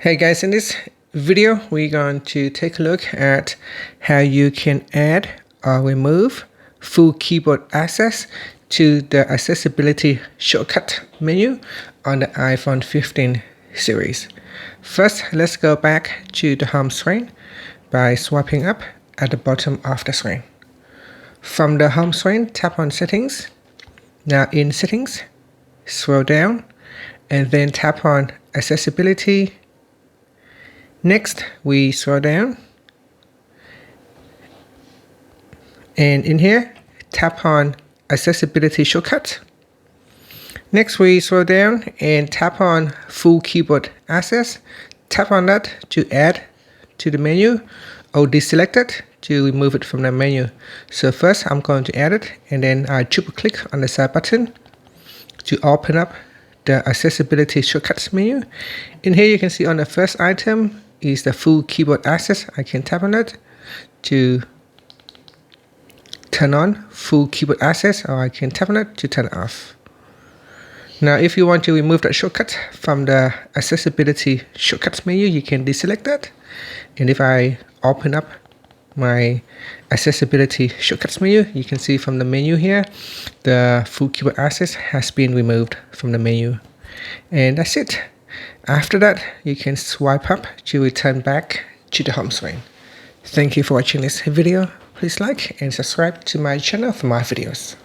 Hey guys, in this video we're going to take a look at how you can add or remove full keyboard access to the accessibility shortcut menu on the iPhone 15 series. First, let's go back to the home screen by swiping up at the bottom of the screen. From the home screen, tap on Settings. Now in Settings, scroll down and then tap on Accessibility. Next, we scroll down, and in here, tap on Accessibility Shortcut. Next, we scroll down and tap on Full Keyboard Access. Tap on that to add to the menu, or deselect it to remove it from the menu. So first, I'm going to add it, and then I triple click on the side button to open up the Accessibility Shortcuts menu. In here, you can see on the first item is the full keyboard access. I can tap on it to turn on full keyboard access, or I can tap on it to turn it off. Now, if you want to remove that shortcut from the accessibility shortcuts menu, you can deselect that. And if I open up my accessibility shortcuts menu, you can see from the menu here, the full keyboard access has been removed from the menu. And that's it. After that, you can swipe up to return back to the home screen. Thank you for watching this video. Please like and subscribe to my channel for more videos.